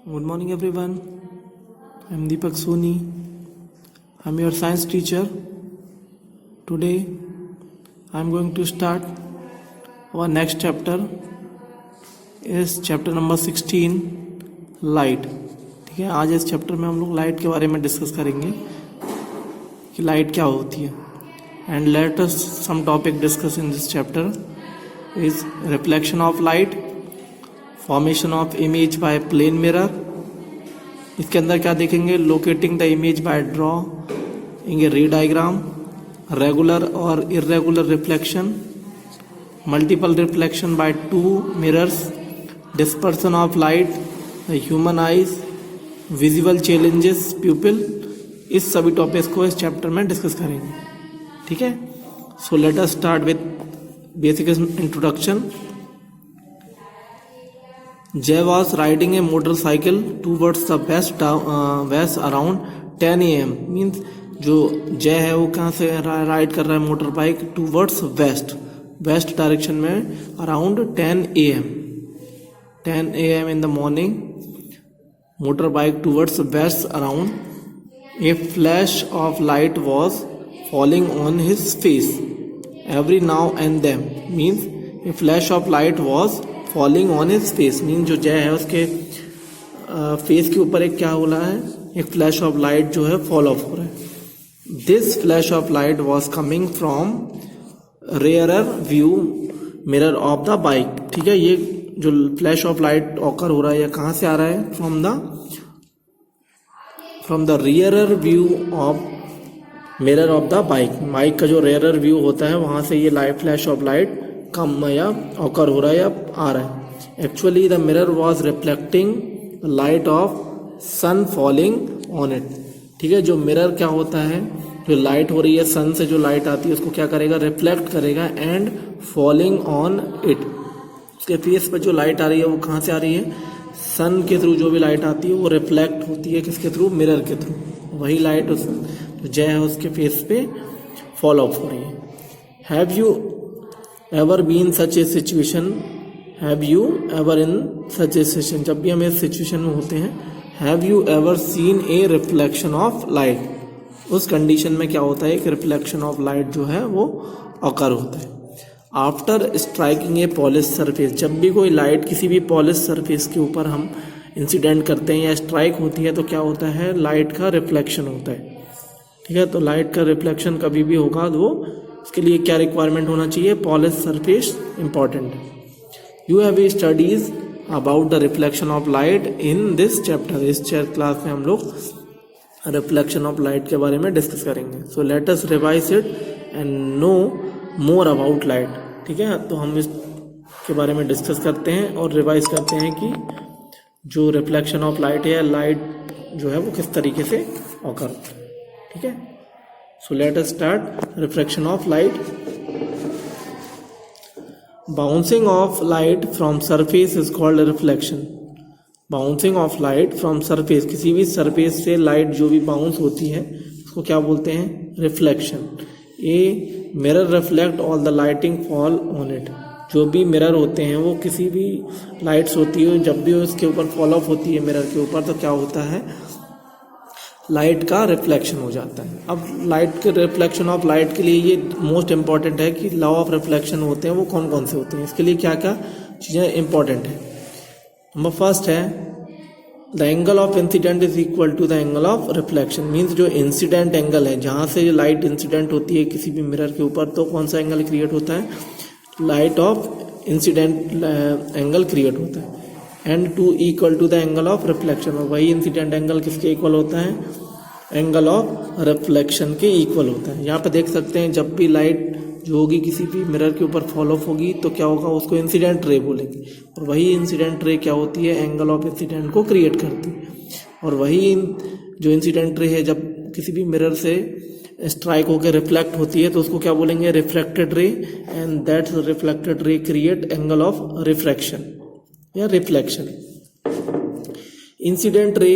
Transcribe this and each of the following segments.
Good morning, everyone. I'm Deepak Soni. I'm your science teacher. Today, I'm going to start our next chapter. Is chapter number 16, light. ठीक है, आज इस chapter में हम लोग light के बारे में डिस्कस करेंगे कि लाइट क्या होती है. And let us some topic discuss in this chapter is reflection of light, formation of image by plane mirror. इसके अंदर क्या देखेंगे, locating the image by drawing a ray diagram, regular और irregular reflection, multiple reflection by two mirrors, dispersion of light, human eyes, visible challenges pupil. इस सभी topics को इस chapter में डिस्कस करेंगे. ठीक है, सो let us start with basic introduction. Jay was riding a motorcycle towards the west around 10 AM. Means जो जय है वो कहाँ से राइड कर रहा है motor bike, towards west direction में around 10 AM. 10 AM in the morning, motor bike towards west around. A flash of light was falling on his face every now and then. Means a flash of light was falling on his face. Mean जो जय है उसके face के ऊपर एक क्या हो रहा है, एक फ्लैश ऑफ लाइट जो है फॉल ऑफ हो रहा है. This flash of light was coming from rarer view mirror of the bike. ठीक है, ये जो फ्लैश ऑफ लाइट ऑकर हो रहा है ये कहाँ से आ रहा है, from the rearer view of mirror of the bike. Bike का जो रेयरर व्यू होता है वहां से ये light flash of light come या ऑकर हो रहा है या आ रहा है. Actually the mirror was reflecting light of sun falling on it. ठीक है, जो मिरर क्या होता है, जो लाइट हो रही है सन से जो लाइट आती है उसको क्या करेगा, रिफ्लेक्ट करेगा एंड फॉलिंग ऑन इट. उसके फेस पर जो लाइट आ रही है वो कहाँ से आ रही है, सन के थ्रू जो भी लाइट आती है वो रिफ्लेक्ट होती है किसके थ्रू, मिरर के थ्रू. वही लाइट उस जो जय है उसके फेस पे फॉल ऑफ हो रही है. Have you ever been such a situation, have you ever in such a situation. जब भी हम इस सिचुएशन में होते हैं, have you ever seen a reflection of light. उस कंडीशन में क्या होता है कि रिफ्लेक्शन ऑफ लाइट जो है वो ऑकर होता है. आफ्टर स्ट्राइकिंग ए पॉलिश सरफेस. जब भी कोई लाइट किसी भी पॉलिश सरफेस के ऊपर हम इंसिडेंट करते हैं या स्ट्राइक होती है तो क्या होता है, लाइट का रिफ्लेक्शन होता है. ठीक है, तो लाइट का रिफ्लेक्शन कभी भी होगा तो उसके लिए क्या रिक्वायरमेंट होना चाहिए, पॉलिश सरफेस इंपॉर्टेंट है. You have studies about the reflection of light in this chapter. इस क्लास में हम लोग रिफ्लेक्शन ऑफ लाइट के बारे में डिस्कस करेंगे. So let us revise it and know more about light. ठीक है, तो हम इसके बारे में डिस्कस करते हैं और रिवाइज करते हैं कि जो रिफ्लेक्शन ऑफ लाइट है, लाइट जो है वो किस तरीके से ऑकर होता है. ठीक है, so let us start. Refraction of light. Bouncing of light from surface is called reflection. Bouncing of light from surface, किसी भी सरफेस से लाइट जो भी बाउंस होती है उसको क्या बोलते हैं, reflection. A mirror reflect all the lighting fall on it. जो भी मिरर होते हैं वो किसी भी लाइट्स होती है जब भी उसके ऊपर फॉल ऑफ होती है मिरर के ऊपर तो क्या होता है, लाइट का रिफ्लेक्शन हो जाता है. अब लाइट के रिफ्लेक्शन ऑफ लाइट के लिए ये मोस्ट इंपॉर्टेंट है कि लॉ ऑफ रिफ्लेक्शन होते हैं वो कौन कौन से होते हैं. इसके लिए क्या क्या चीज़ें इंपॉर्टेंट है. नंबर फर्स्ट है the angle of incident is equal to the angle of reflection. Means जो इंसिडेंट एंगल है, जहाँ से लाइट इंसिडेंट होती है किसी भी मिरर के ऊपर तो कौन सा एंगल क्रिएट होता है, light of incident angle create होता है. And to equal to the angle of reflection. और वही इंसिडेंट एंगल किसके इक्वल होता है, एंगल ऑफ रिफ्लेक्शन के इक्वल होता है. यहाँ पे देख सकते हैं जब भी लाइट जो होगी किसी भी मिरर के ऊपर फॉल ऑफ होगी तो क्या होगा, उसको इंसिडेंट रे बोलेंगे. और वही इंसिडेंट रे क्या होती है, एंगल ऑफ इंसिडेंट को क्रिएट करती है. और वही जो इंसिडेंट रे है जब किसी भी मिरर से स्ट्राइक होकर रिफ्लेक्ट होती है तो उसको क्या बोलेंगे, reflected ray. And that reflected ray create angle of refraction या reflection. Incident ray,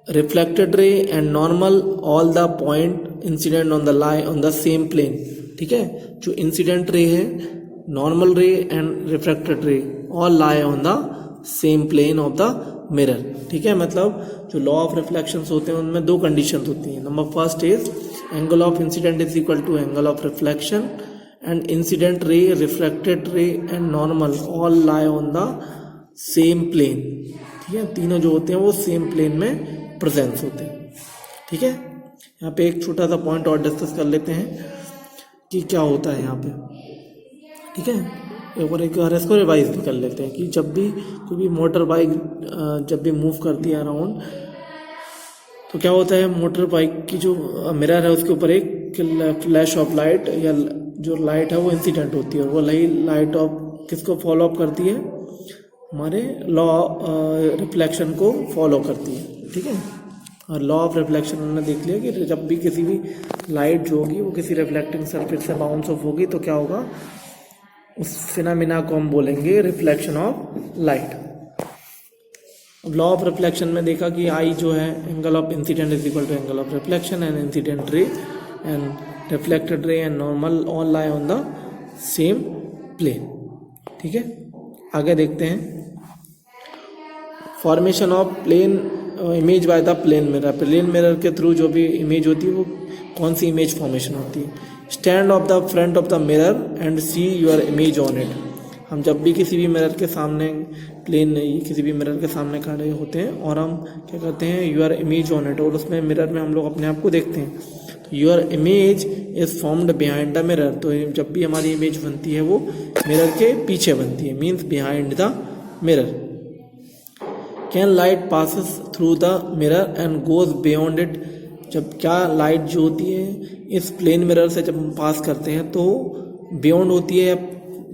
reflected ray and normal all the point incident on the same plane. ठीक है, जो इंसिडेंट रे है, normal ray and refracted ray all lie on the same plane of the mirror. ठीक है, मतलब जो law of reflections होते हैं उनमें दो कंडीशंस होती हैं। Number first is angle of incident is equal to angle of reflection and incident ray, refracted ray and normal all lie on the same plane. ठीक है, तीनों जो होते हैं वो सेम प्लेन में प्रेजेंस होते हैं। ठीक है, यहाँ पे एक छोटा सा पॉइंट और डिस्कस कर लेते हैं कि क्या होता है यहाँ पे। ठीक है, एक बार इसको रिवाइज भी कर लेते हैं कि जब भी कोई भी मोटर बाइक जब भी मूव करती है अराउंड, तो क्या होता है, मोटर बाइक की जो मिरर है उसके ऊपर एक फ्लैश ऑफ लाइट या जो लाइट है वो इंसिडेंट होती है, और वो लाइट ऑफ किसको फॉलो अप करती है, हमारे लॉ रिफ्लेक्शन को फॉलो करती है। ठीक है, और लॉ ऑफ रिफ्लेक्शन हमने देख लिया कि जब भी किसी भी लाइट जो होगी वो किसी रिफ्लेक्टिंग सरफेस से बाउंस ऑफ होगी तो क्या होगा, उस फिनोमेना को हम बोलेंगे रिफ्लेक्शन ऑफ लाइट। अब लॉ ऑफ रिफ्लेक्शन में देखा कि आई जो है angle of incident is equal to angle of reflection and incident ray and reflected ray and normal all lie on the same plane. ठीक है, आगे देखते हैं formation of plane image by the plane mirror. Plane mirror के through जो भी image होती है वो कौन सी इमेज फॉर्मेशन होती है। Stand of the front of the mirror and see your image on it. हम जब भी किसी भी मिरर के सामने, प्लेन किसी भी मिरर के सामने खड़े होते हैं और हम क्या करते हैं, योर इमेज ऑन इट, और उसमें मिरर में हम लोग अपने आप को देखते हैं। तो your image is formed behind the mirror. तो जब भी हमारी इमेज बनती है वो मिरर के पीछे बनती है, means behind the mirror. Can light passes through the mirror and goes beyond it. जब क्या लाइट जो होती है इस प्लेन मिरर से जब हम पास करते हैं तो बियॉन्ड होती है या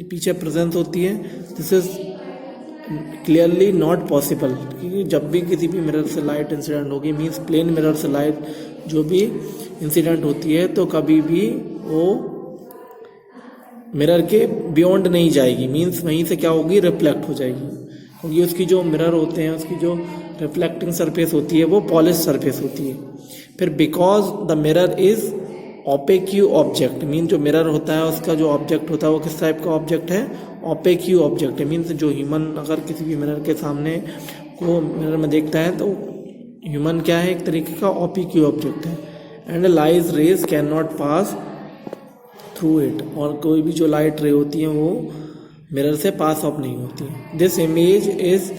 पीछे प्रेजेंस होती है, this is clearly not possible. क्योंकि जब भी किसी भी मिरर से लाइट इंसिडेंट होगी, मीन्स प्लेन मिरर से लाइट जो भी इंसिडेंट होती है तो कभी भी वो मिरर के बियॉन्ड नहीं जाएगी, मीन्स वहीं से क्या होगी, रिफ्लेक्ट हो जाएगी। क्योंकि उसकी जो मिरर होते हैं उसकी जो रिफ्लेक्टिंग सरफेस होती है वो पॉलिश सरफेस होती है। फिर because the mirror is opaque object, mean जो मिरर होता है उसका जो ऑब्जेक्ट होता है वो किस टाइप का ऑब्जेक्ट है, ओपेक्यू ऑब्जेक्ट है। मीन्स जो ह्यूमन अगर किसी भी मिरर के सामने को मिरर में देखता है तो ह्यूमन क्या है, एक तरीके का ओपेक्यू ऑब्जेक्ट है। And light rays can not pass through it, और कोई भी जो लाइट रे होती है वो मिरर से पास ऑफ नहीं होती है। This image is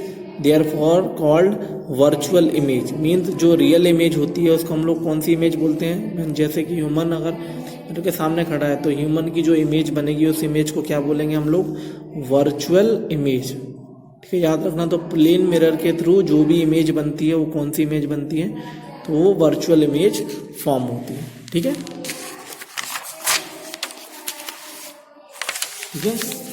therefore called virtual image. Means जो रियल इमेज होती है उसको हम लोग कौन सी इमेज बोलते हैं, जैसे कि ह्यूमन अगर मिरर के सामने खड़ा है तो ह्यूमन की जो इमेज बनेगी उस इमेज को क्या बोलेंगे हम लोग, वर्चुअल इमेज। ठीक है, याद रखना। तो प्लेन मिरर के थ्रू जो भी इमेज बनती है वो कौन सी इमेज बनती है, तो वो वर्चुअल इमेज फॉर्म होती है। ठीक है, ठीक है।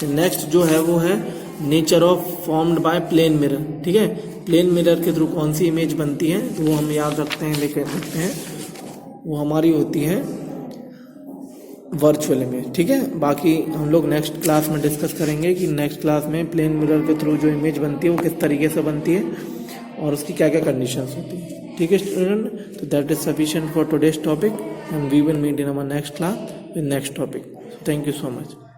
नेक्स्ट जो है वो है nature of formed by plane mirror. ठीक है, प्लेन मिरर के थ्रू कौन सी इमेज बनती है तो वो हम याद रखते हैं, लेकर रखते हैं, वो हमारी होती है वर्चुअल इमेज। ठीक है, बाकी हम लोग नेक्स्ट क्लास में डिस्कस करेंगे कि नेक्स्ट क्लास में प्लेन मिरर के थ्रू जो इमेज बनती है वो किस तरीके से बनती है और उसकी क्या क्या कंडीशंस होती है। ठीक है स्टूडेंट, तो that is sufficient for today's topic and we will meet in our next class with next topic. Thank you so much.